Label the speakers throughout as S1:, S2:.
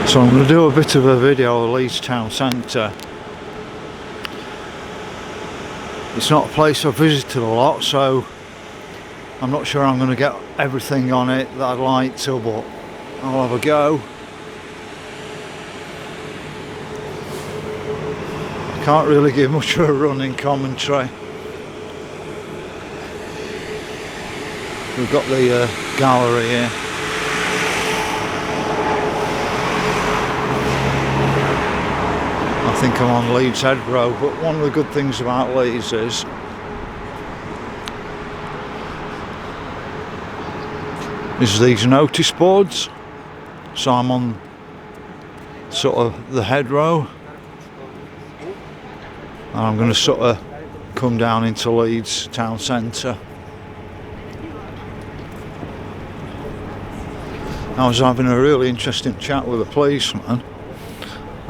S1: So I'm going to do a bit of a video of Leeds town centre. It's not a place I've visited a lot, so I'm not sure I'm going to get everything on it that I'd like to, but I'll have a go. I can't really give much of a running commentary. We've got the gallery here. I think I'm on Leeds Head Road, but one of the good things about Leeds is these notice boards. So I'm on sort of the head row, and I'm going to sort of come down into Leeds town centre. I was having a really interesting chat with a policeman,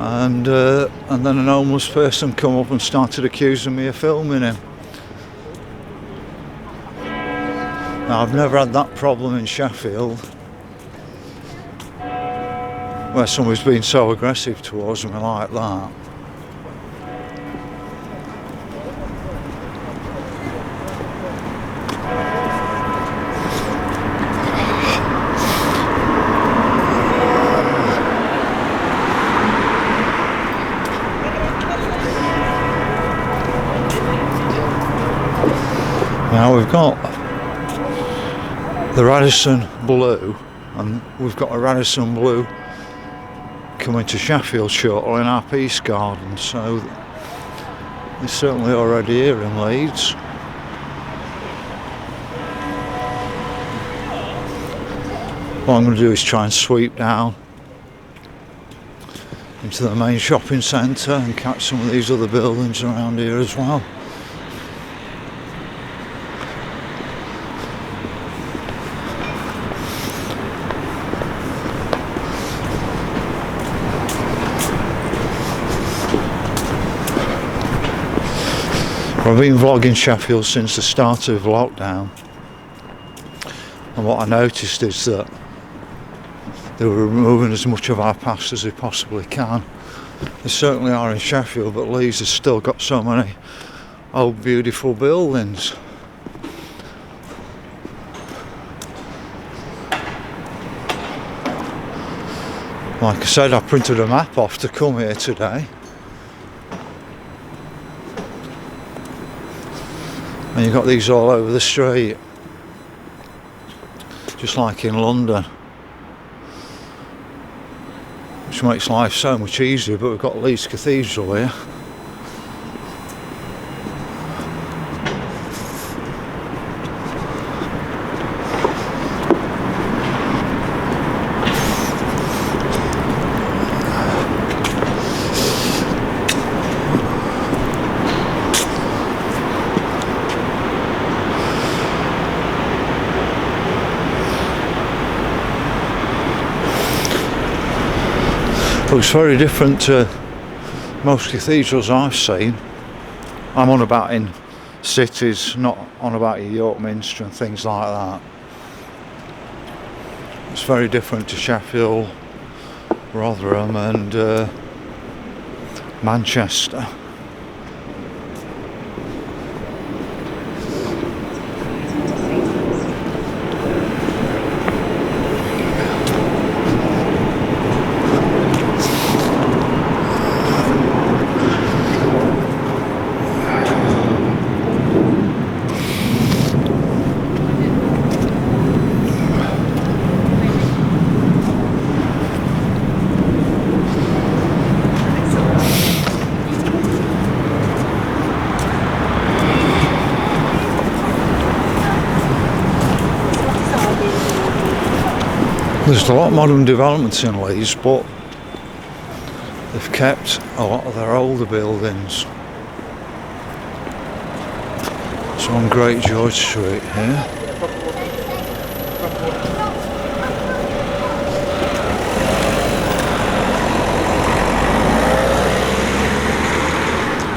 S1: and then an homeless person come up and started accusing me of filming him. Now, I've never had that problem in Sheffield, where somebody's been so aggressive towards me like that. Now we've got the Radisson Blue, and we've got a Radisson Blue coming to Sheffield shortly in our Peace Garden, so it's certainly already here in Leeds. What I'm going to do is try and sweep down into the main shopping centre and catch some of these other buildings around here as well. I've been vlogging Sheffield since the start of lockdown, and what I noticed is that they were removing as much of our past as they possibly can. They certainly are in Sheffield, but Leeds has still got so many old beautiful buildings. Like I said, I printed a map off to come here today. And you've got these all over the street, just like in London, which makes life so much easier. But we've got Leeds Cathedral here. Looks very different to most cathedrals I've seen. I'm on about in cities, not on about your York Minster and things like that. It's very different to Sheffield, Rotherham and Manchester. There's a lot of modern developments in Leeds, but they've kept a lot of their older buildings. So on Great George Street here.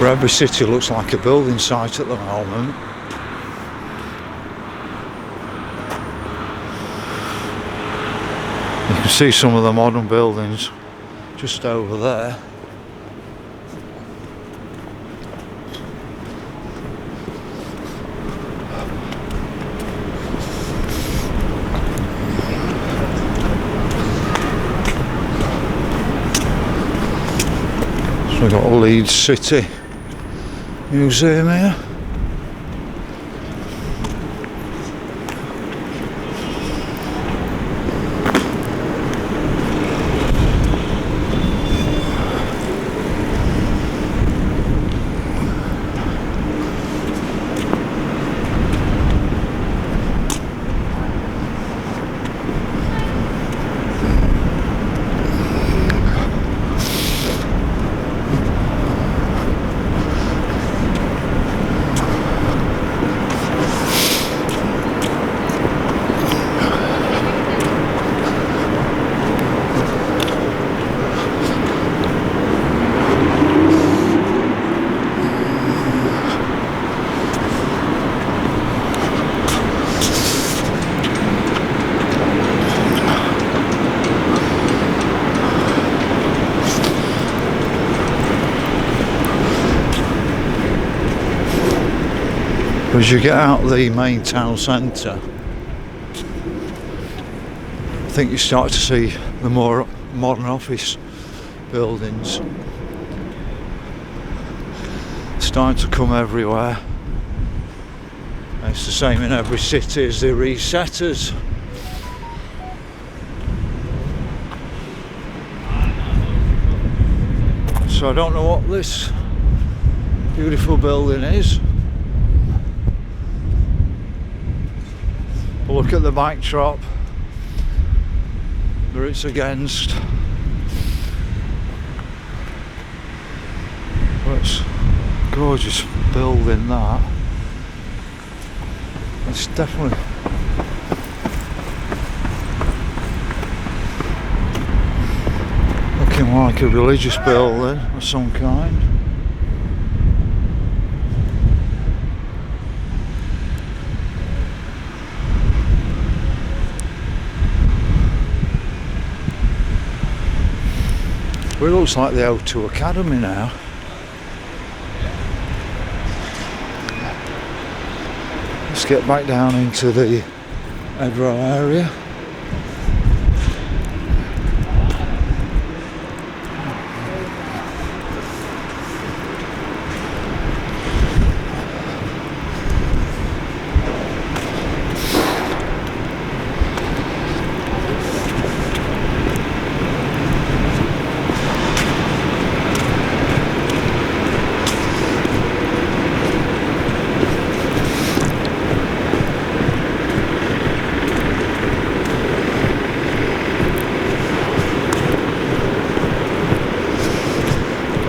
S1: Every city looks like a building site at the moment. You can see some of the modern buildings just over there. So we've got a Leeds City Museum here. As you get out of the main town centre, I think you start to see the more modern office buildings starting to come everywhere. And it's the same in every city as the resetters. So I don't know what this beautiful building is. Look at the backdrop that it's against. Well, it's a gorgeous building, that. It's definitely looking like a religious building of some kind. Well, it looks like the O2 Academy now. Let's get back down into the Edrow area.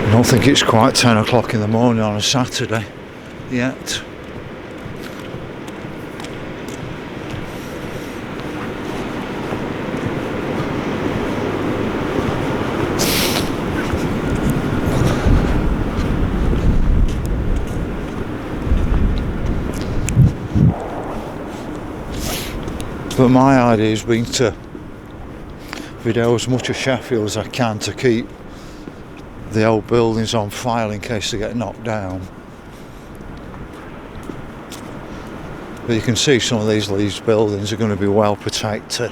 S1: I don't think it's quite 10 o'clock in the morning on a Saturday yet. But my idea has been to video as much of Sheffield as I can to keep the old buildings on file in case they get knocked down. But you can see some of these Leeds buildings are going to be well protected.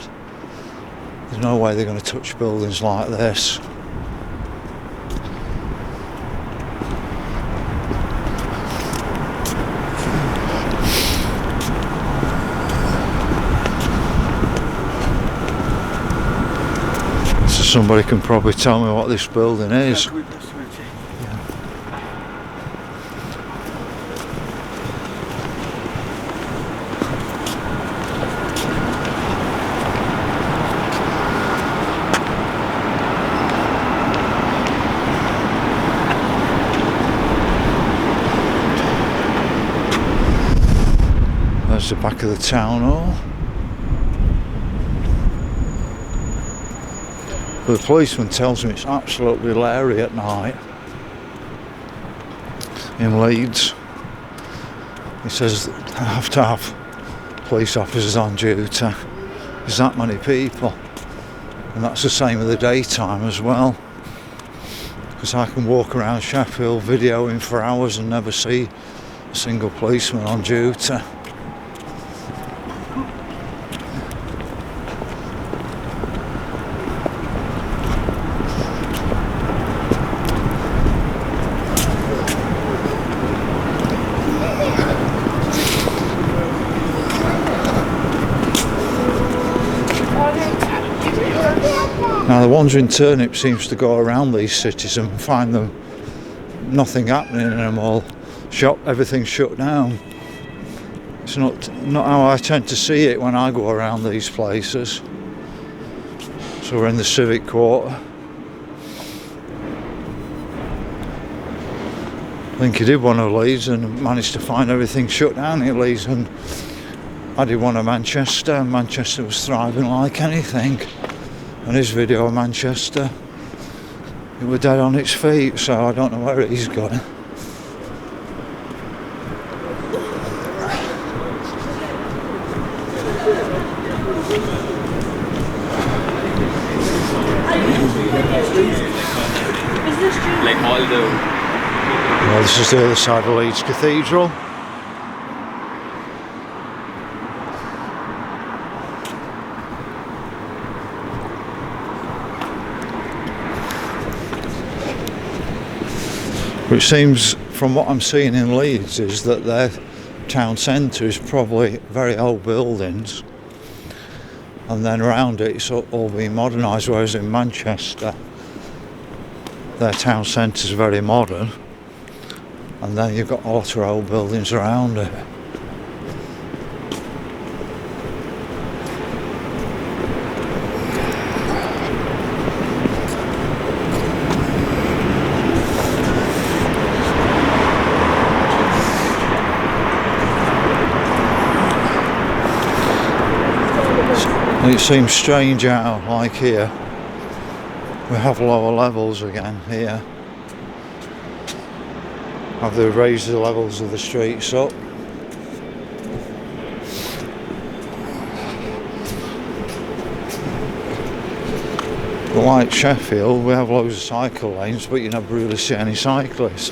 S1: There's no way they're going to touch buildings like this. So somebody can probably tell me what this building is. There's the back of the town hall. But the policeman tells me it's absolutely leery at night in Leeds. He says I have to have police officers on duty. There's that many people, and that's the same in the daytime as well. because I can walk around Sheffield videoing for hours and never see a single policeman on duty. Now the wandering turnip seems to go around these cities and find them nothing happening in them all. Everything's shut down. It's not how I tend to see it when I go around these places. So we're in the civic quarter. I think he did one of Leeds and managed to find everything shut down in Leeds, and I did one of Manchester. Manchester was thriving like anything. And his video of Manchester, it was dead on its feet, so I don't know where he's going. Well, this is the other side of Leeds Cathedral. It seems, from what I'm seeing in Leeds, is that their town centre is probably very old buildings, and then around it it's all been modernised, whereas in Manchester their town centre is very modern, and then you've got a lot of old buildings around it. And it seems strange how, like here, we have lower levels again here. Have they raised the levels of the streets up? But like Sheffield, we have loads of cycle lanes, but you never really see any cyclists.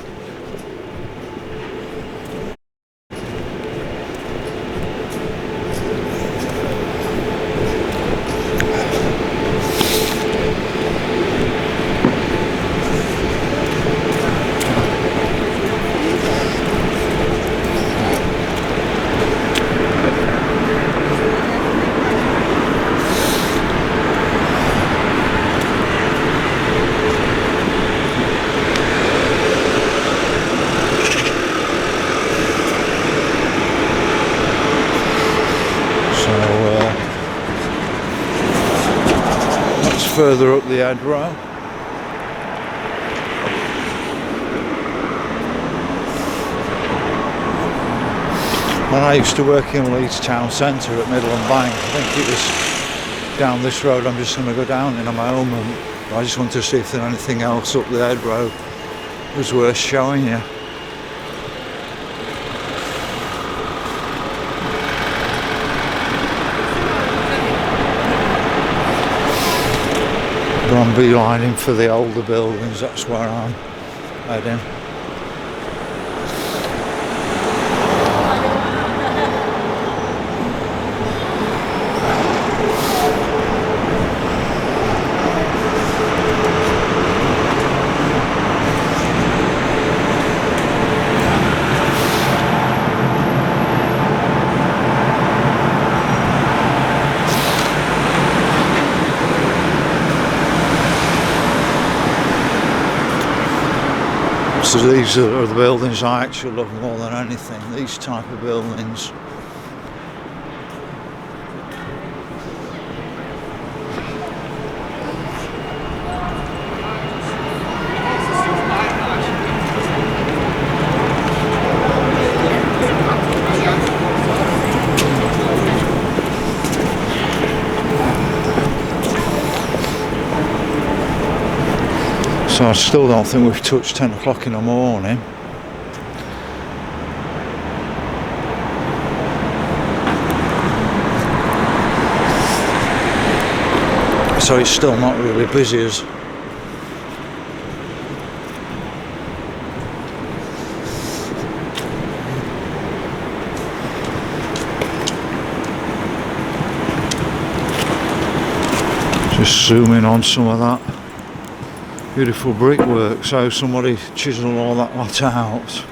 S1: Further up the Edrow. When I used to work in Leeds town centre at Midland Bank, I think it was down this road I'm just going to go down in a moment. I just want to see if there's anything else up the Edrow that was worth showing you. I'm beelining for the older buildings, that's where I'm heading. So these are the buildings I actually love more than anything, these type of buildings. So I still don't think we've touched 10 o'clock in the morning. So it's still not really busy as Just zoom in on some of that beautiful brickwork. So somebody chiseled all that lot out.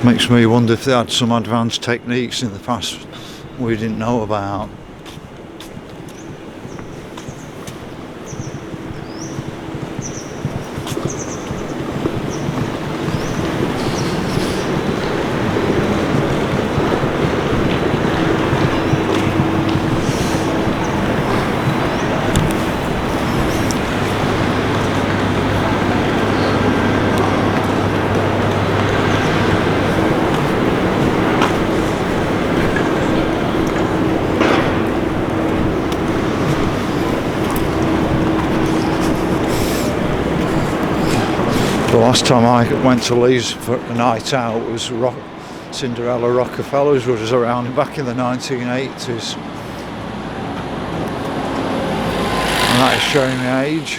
S1: Makes me wonder if they had some advanced techniques in the past we didn't know about. The last time I went to Leeds for a night out was Cinderella Rockefeller's was around back in the 1980s. And that is showing my age.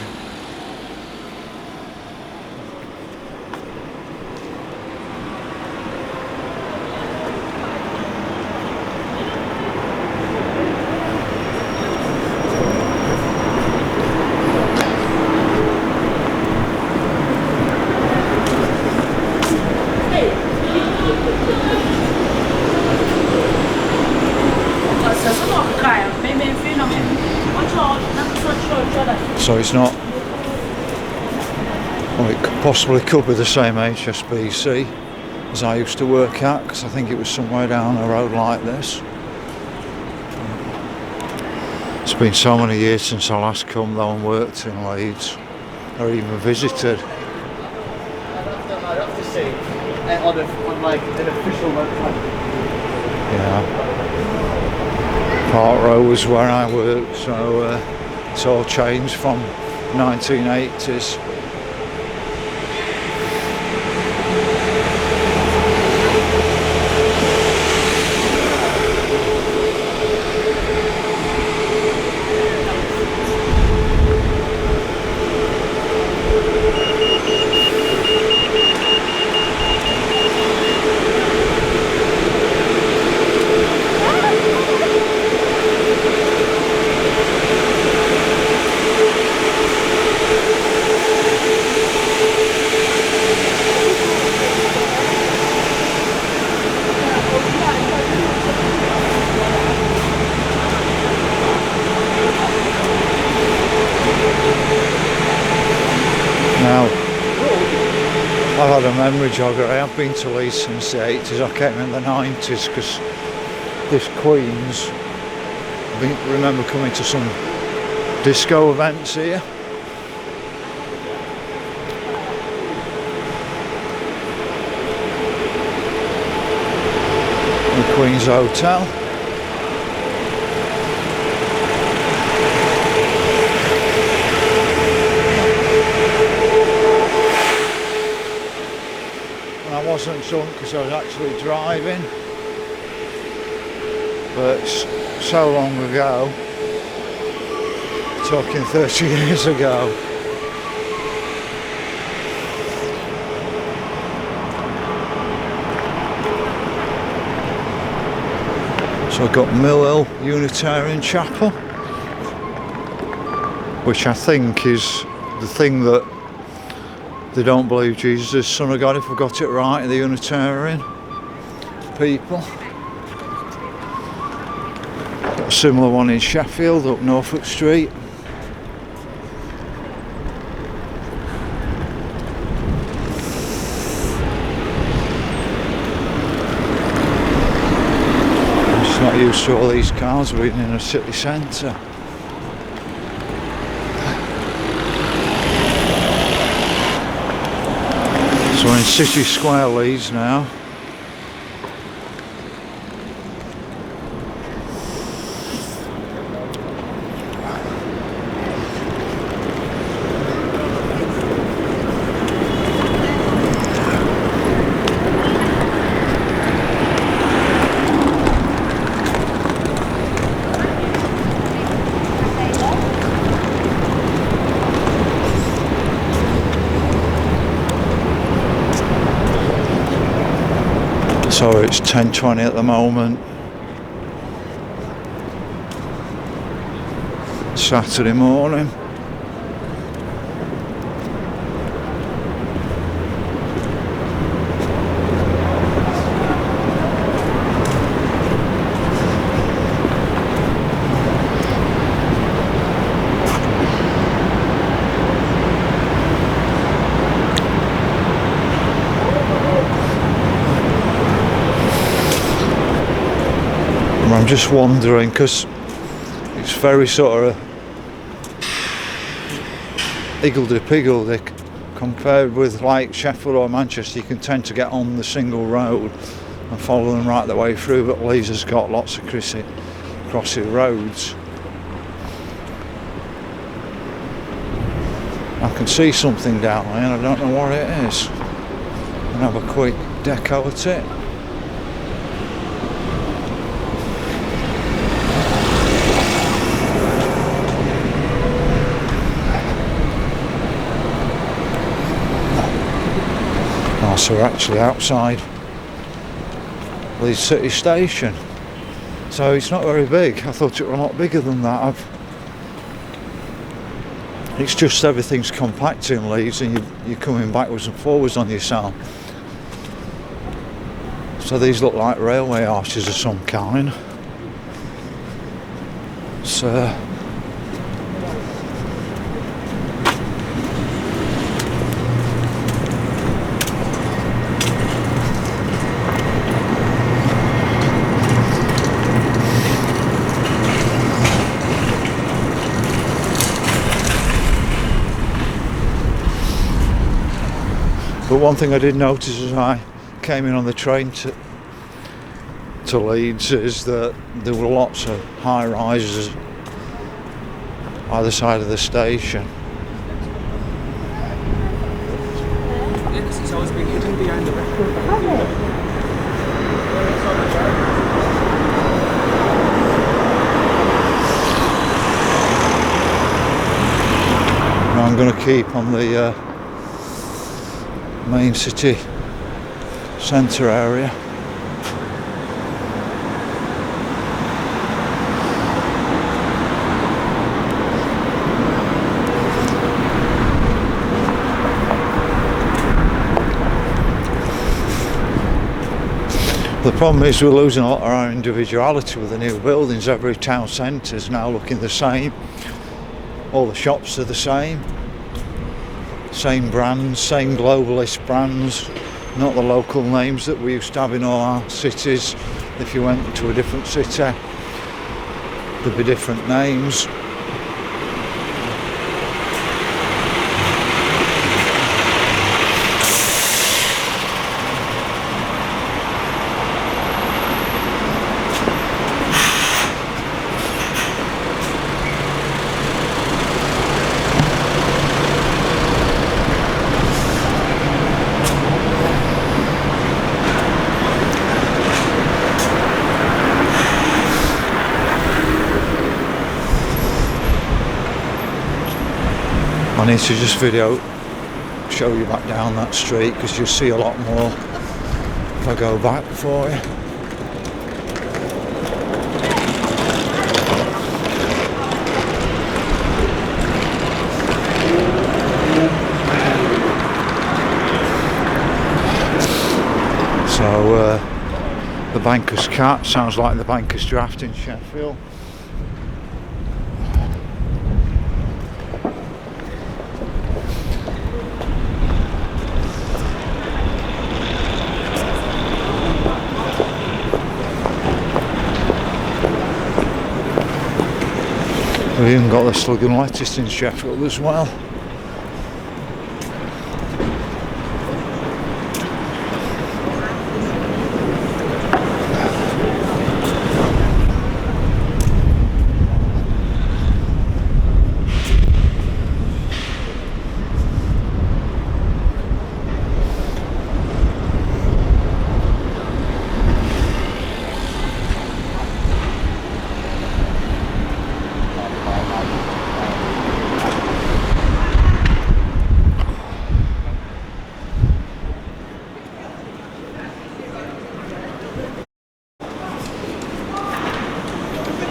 S1: So it's not, well, it possibly could be the same HSBC as I used to work at, because I think it was somewhere down a road like this. It's been so many years since I last come though and worked in Leeds, or even visited.
S2: I'd have to say, on like an official website.
S1: Yeah. Park Row was where I worked, so it's all changed from 1980s. Now, I've had a memory jogger. I have been to Leeds since the 80s. I came in the 90s because this Queen's, I remember coming to some disco events here. The Queen's Hotel. I wasn't drunk because I was actually driving, but so long ago, talking 30 years ago. So I've got Millhill Unitarian Chapel, which I think is the thing that they don't believe Jesus is Son of God, if I've got it right, the Unitarian people. Got a similar one in Sheffield, up Norfolk Street. I'm just not used to all these cars being in a city centre. So we're in City Square, Leeds now. So it's 10:20 at the moment. Saturday morning. I'm just wondering, because it's very sort of higgledy-piggledy compared with like Sheffield or Manchester. You can tend to get on the single road and follow them right the way through, but Leeds has got lots of crossing roads. I can see something down there and I don't know what it is. And have a quick deco at it. So we're actually outside Leeds City Station, so it's not very big. I thought it was a lot bigger than that. It's just everything's compact in Leeds and you're coming backwards and forwards on yourself. So these look like railway arches of some kind. So but one thing I did notice as I came in on the train to Leeds is that there were lots of high rises either side of the station.
S3: It's always been hidden behind the record.
S1: I'm going to keep on the main city centre area. The problem is we're losing a lot of our individuality with the new buildings. Every town centre is now looking the same. All the shops are the same brands, same globalist brands, not the local names that we used to have in all our cities. If you went to a different city, there'd be different names. I need to just show you back down that street because you'll see a lot more if I go back for you. So the Banker's Cat sounds like the Banker's Draft in Sheffield. We've even got the slug and lettuce in Sheffield as well.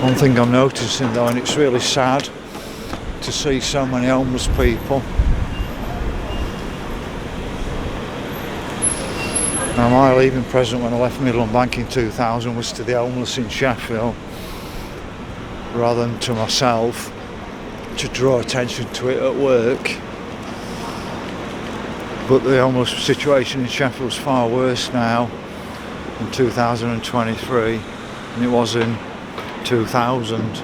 S1: One thing I'm noticing though, and it's really sad to see so many homeless people. Now my leaving present when I left Midland Bank in 2000 was to the homeless in Sheffield rather than to myself, to draw attention to it at work. But the homeless situation in Sheffield is far worse now in 2023 than it was in 2000.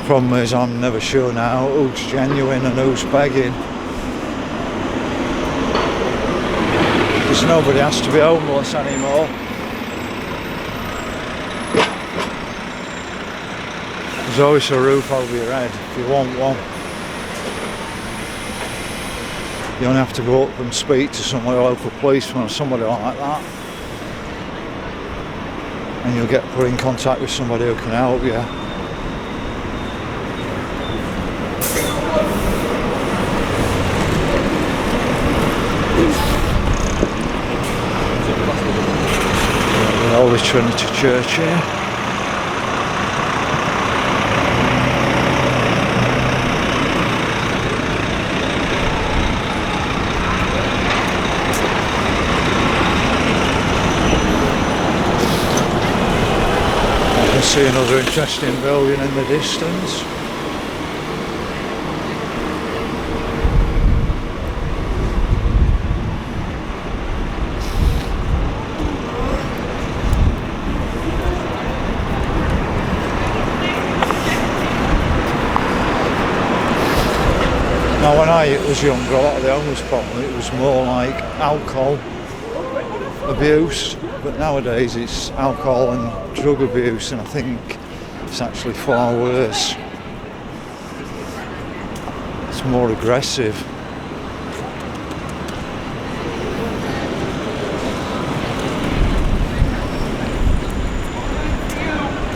S1: Problem is, I'm never sure now who's genuine and who's begging. Because nobody has to be homeless anymore. There's always a roof over your head if you want one. You only have to go up and speak to somebody, a local policeman or somebody like that, and you'll get put in contact with somebody who can help you. The Holy Trinity Church here. See another interesting building in the distance. Now when I was younger, a lot of the homeless problem, it was more like alcohol abuse, but nowadays it's alcohol and drug abuse, and I think it's actually far worse. It's more aggressive.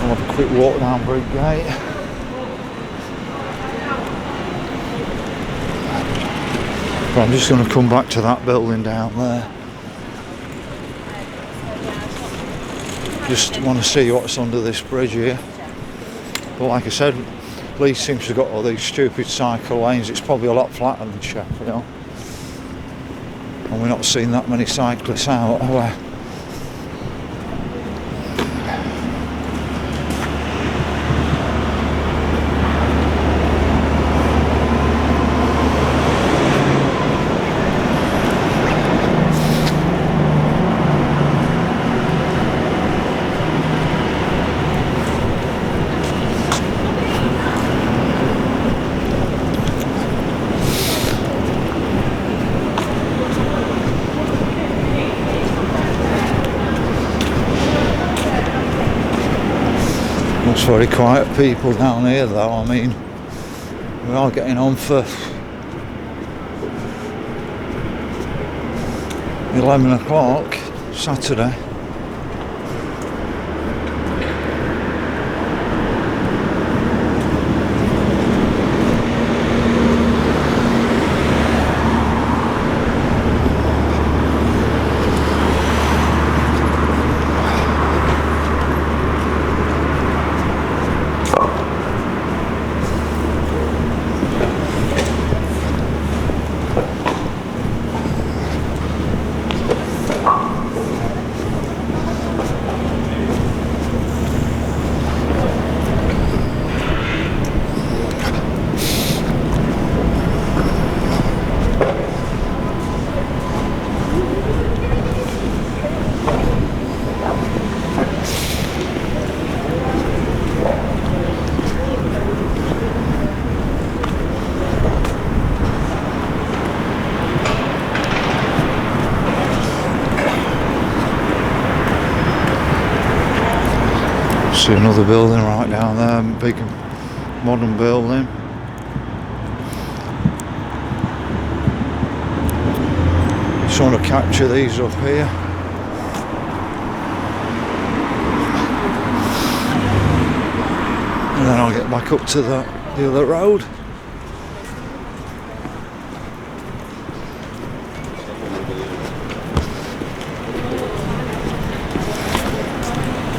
S1: I'll have a quick walk down Brig Gate. But I'm just going to come back to that building down there. Just want to see what's under this bridge here. But like I said, Leeds seems to have got all these stupid cycle lanes. It's probably a lot flatter than Sheffield. And we're not seeing that many cyclists out, are we? Looks very quiet people down here though. I mean, we are getting on for 11 o'clock Saturday. See another building right down there, big modern building. Just want to capture these up here. And then I'll get back up to the other road.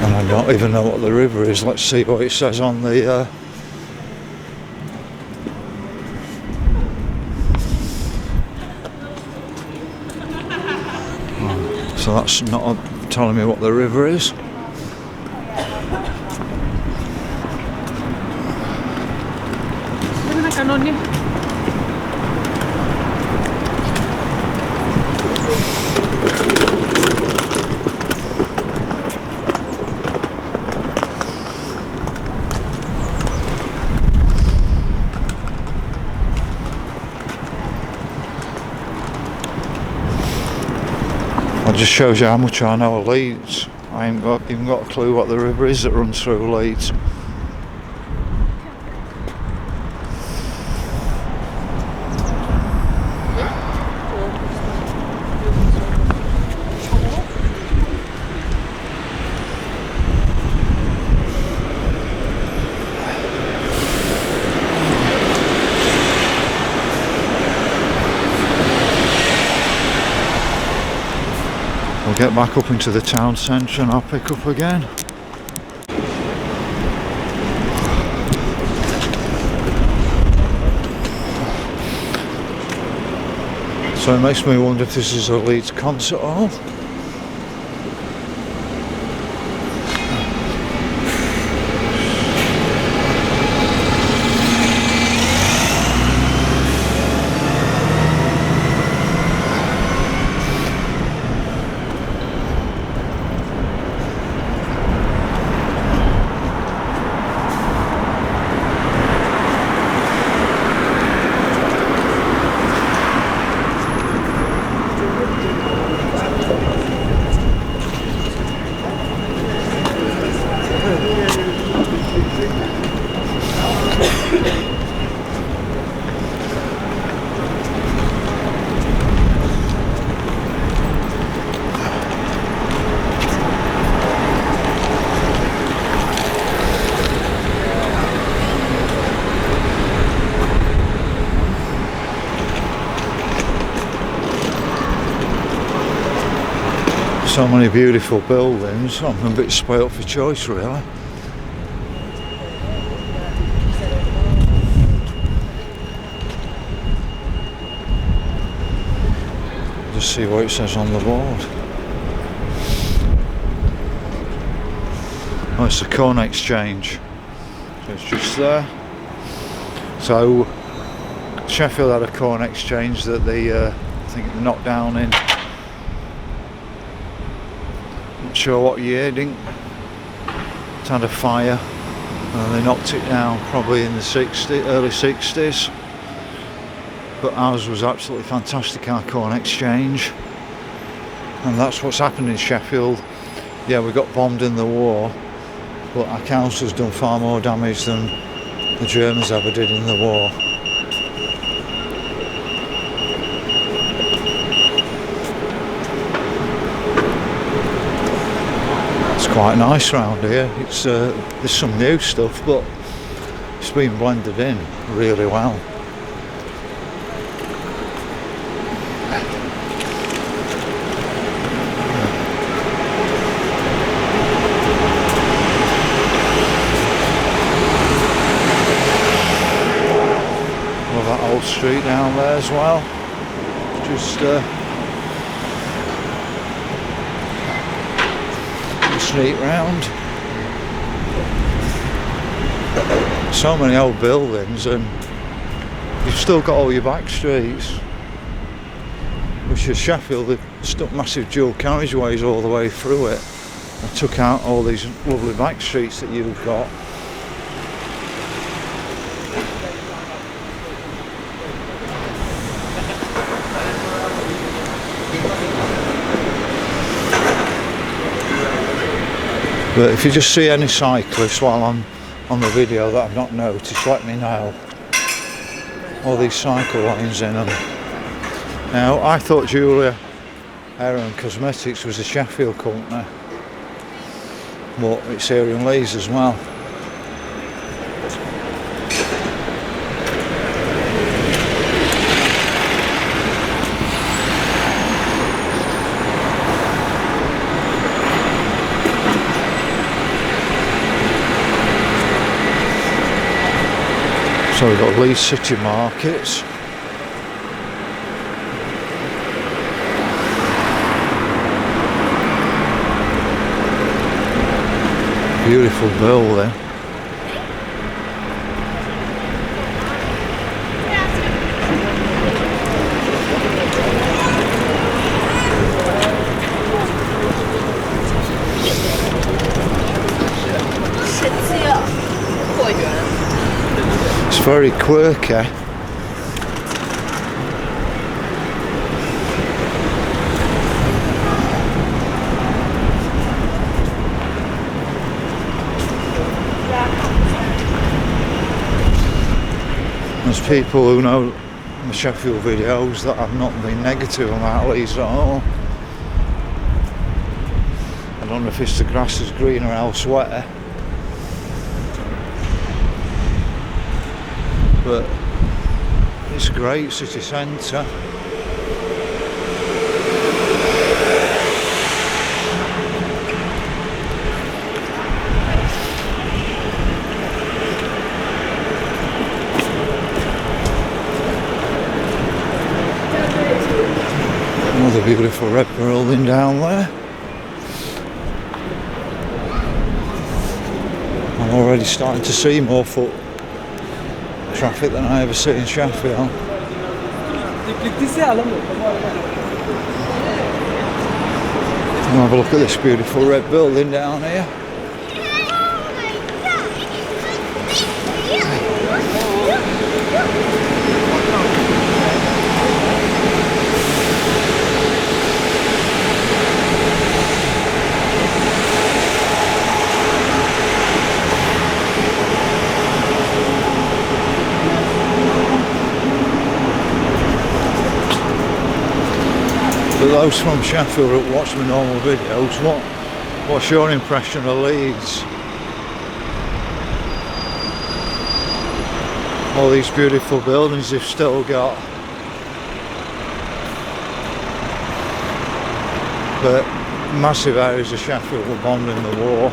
S1: And I don't even know what the river is. Let's see what it says on the so that's not telling me what the river is. That just shows you how much I know of Leeds. I ain't even got a clue what the river is that runs through Leeds. We'll get back up into the town centre and I'll pick up again. So it makes me wonder if this is a Leeds concert hall. So many beautiful buildings. I'm a bit spoilt for choice, really. Just see what it says on the board. Oh, it's the Corn Exchange. So it's just there. So Sheffield had a corn exchange that they, I think, knocked down in. Not sure what year. Didn't. It had a fire, and they knocked it down probably in the early 60s. But ours was absolutely fantastic, our corn exchange, and that's what's happened in Sheffield. Yeah, we got bombed in the war, but our council's done far more damage than the Germans ever did in the war. It's quite nice round here. It's there's some new stuff, but it's been blended in really well. Old street down there as well. Just sneak round. So many old buildings, and you've still got all your back streets. Which is Sheffield, they've stuck massive dual carriageways all the way through it. They took out all these lovely back streets that you've got. But if you just see any cyclists while I'm on the video that I've not noticed, let me know. All these cycle lanes in them. Now, I thought Julia Hair and Cosmetics was a Sheffield company, but it's here in Leeds as well. So we've got Leeds City Markets. Beautiful building. It's very quirky. There's people who know the Sheffield videos that have not been negative about Leeds at all. I don't know if it's the grass is greener elsewhere, but it's great city centre. Another beautiful red building down there. I'm already starting to see more foot traffic than I ever see in Sheffield. Come have a look at this beautiful red building down here. For those from Sheffield that watch my normal videos, what's your impression of Leeds? All these beautiful buildings they've still got. But massive areas of Sheffield were bombed in the war.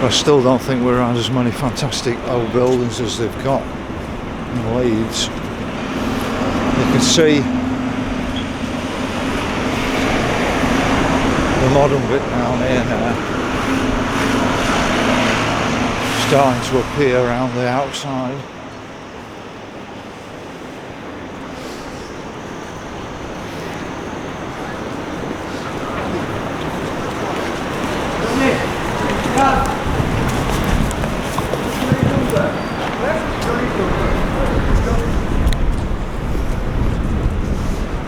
S1: But I still don't think we're around as many fantastic old buildings as they've got in Leeds. You can see the modern bit down here now starting to appear around the outside.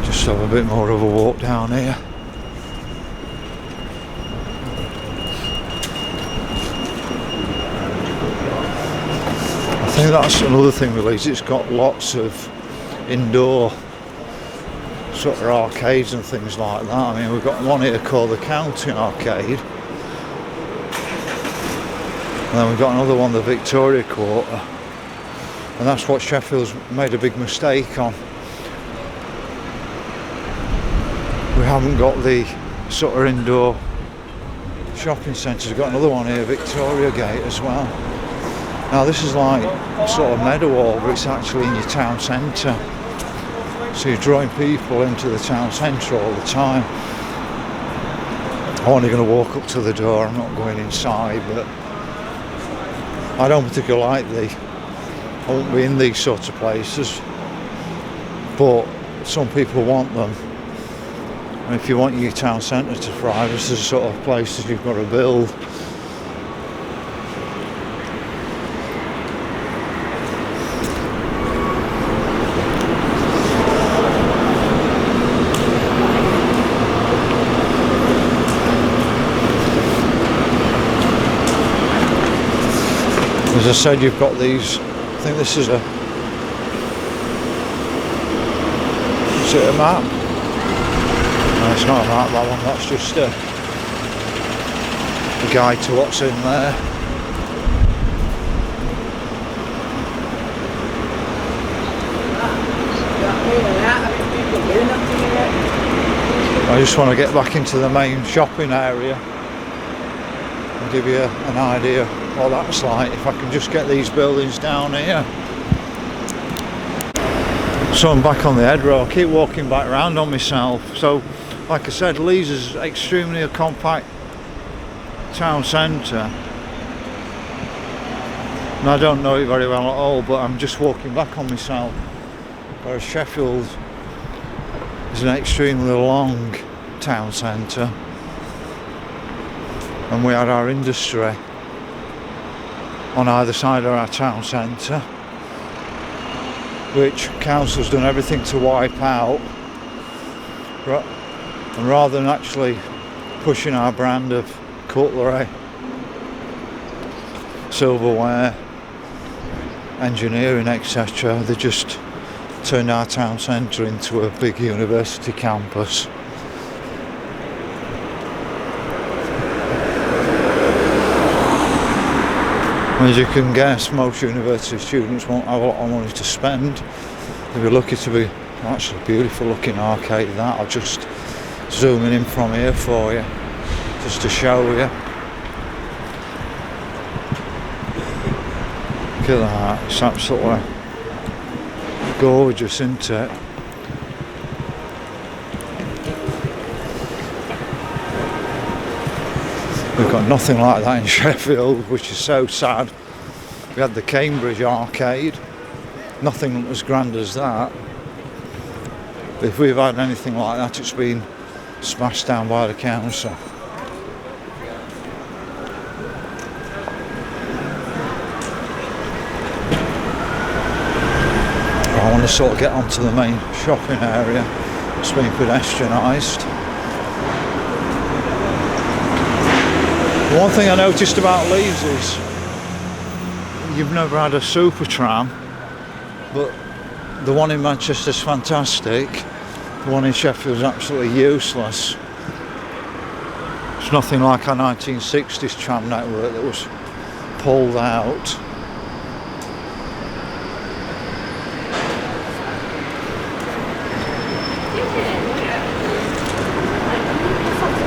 S1: Just have a bit more of a walk down here. I think that's another thing with Leeds, it's got lots of indoor sort of arcades and things like that. I mean, we've got one here called the County Arcade, and then we've got another one, the Victoria Quarter, and that's what Sheffield's made a big mistake on. We haven't got the sort of indoor shopping centres. We've got another one here, Victoria Gate as well. Now this is like sort of Meadowhall, but it's actually in your town centre. So you're drawing people into the town centre all the time. I'm only going to walk up to the door, I'm not going inside, but I don't particularly like I won't be in these sorts of places, but some people want them. And if you want your town centre to thrive, this is the sort of places you've got to build. As I said, you've got these, I think this is a map? No, it's not a map, that one, that's just a guide to what's in there. I just want to get back into the main shopping area. give you an idea what that's like if I can just get these buildings down here. So I'm back on the head road. I keep walking back round on myself. So like I said, Leeds is extremely a compact town centre, and I don't know it very well at all, but I'm just walking back on myself, whereas Sheffield is an extremely long town centre, and we had our industry on either side of our town centre, which council's done everything to wipe out, and rather than actually pushing our brand of cutlery, silverware, engineering, etc., they just turned our town centre into a big university campus. As you can guess, most university students won't have a lot of money to spend. They'll be lucky to be actually beautiful looking arcade. That I'll just zooming in from here for you, just to show you. Look at that, it's absolutely gorgeous, isn't it? We've got nothing like that in Sheffield, which is so sad. We had the Cambridge arcade, nothing as grand as that. But if we've had anything like that, it's been smashed down by the council. I want to sort of get onto the main shopping area. It's been pedestrianised. One thing I noticed about Leeds is you've never had a super tram, but the one in Manchester's fantastic. The one in Sheffield is absolutely useless. It's nothing like our 1960s tram network that was pulled out.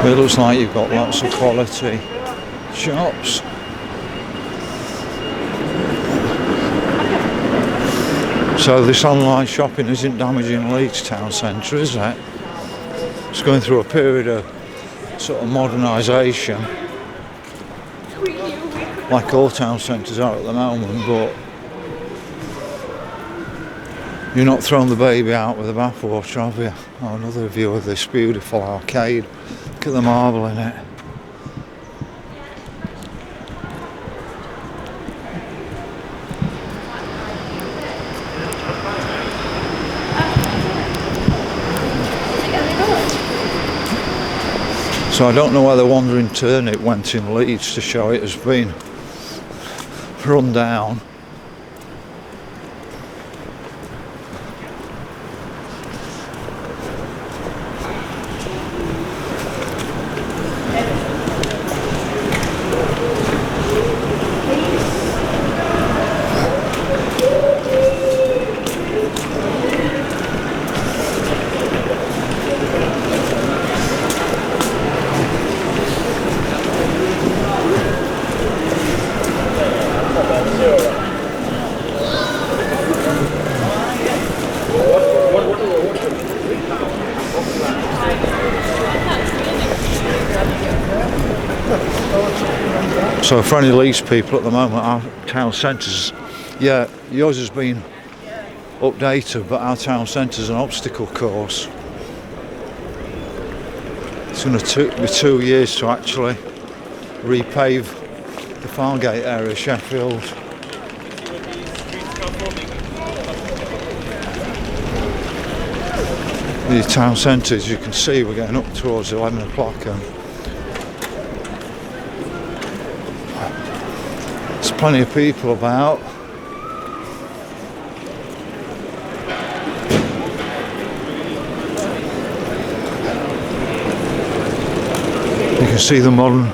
S1: It looks like you've got lots of quality shops. So this online shopping isn't damaging Leeds town centre, is it? It's going through a period of sort of modernisation, like all town centres are at the moment, but you're not throwing the baby out with the bathwater, have you? Oh, another view of this beautiful arcade. Look at the marble in it. So I don't know whether Wandering Turnip went in Leeds to show it has been run down. So for any Leeds people at the moment, our town centres, yeah, yours has been updated, but our town centre's an obstacle course. It's going to be 2 years to actually repave the Fargate area of Sheffield. The town centre, as you can see, we're getting up towards 11 o'clock and there's plenty of people about. You can see the modern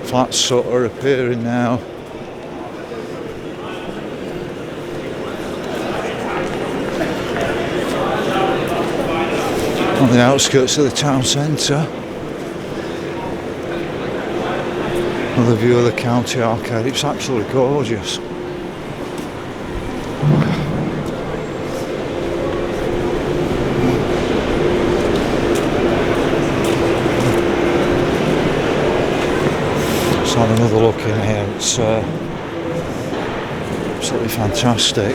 S1: flats sort of appearing now. On the outskirts of the town centre. Another view of the county arcade. It's absolutely gorgeous. Let's have another look in here. It's absolutely fantastic.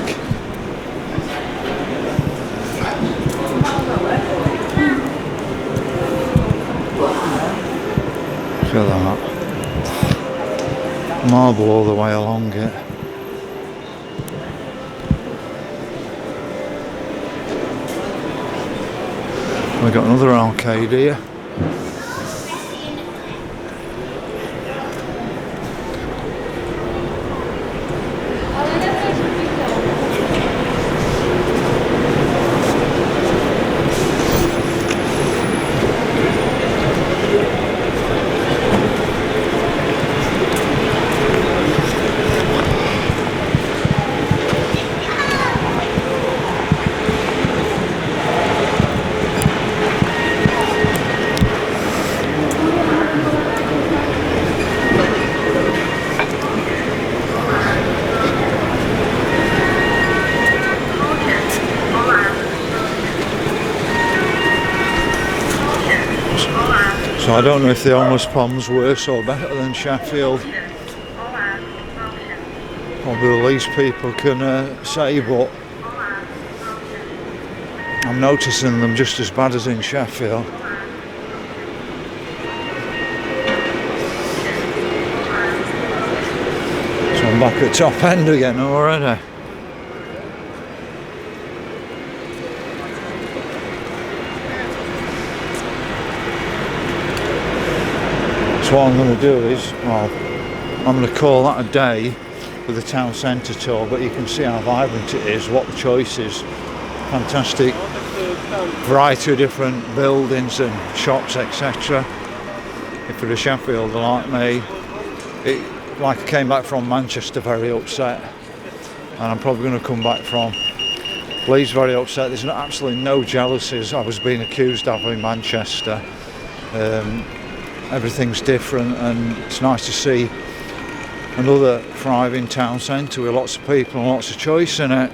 S1: Look at that. Marble all the way along it. We've got another arcade here. So I don't know if the homeless pond's worse or better than Sheffield. Probably the least people can say, but I'm noticing them just as bad as in Sheffield. So I'm back at top end again already. So what I'm going to do is, well, I'm going to call that a day with the town centre tour, but you can see how vibrant it is, what the choice is. Fantastic variety of different buildings and shops, etc. If you're a Sheffielder like me, like I came back from Manchester very upset, and I'm probably going to come back from Leeds very upset. There's absolutely no jealousies I was being accused of in Manchester. Everything's different, and it's nice to see another thriving town centre with lots of people and lots of choice in it.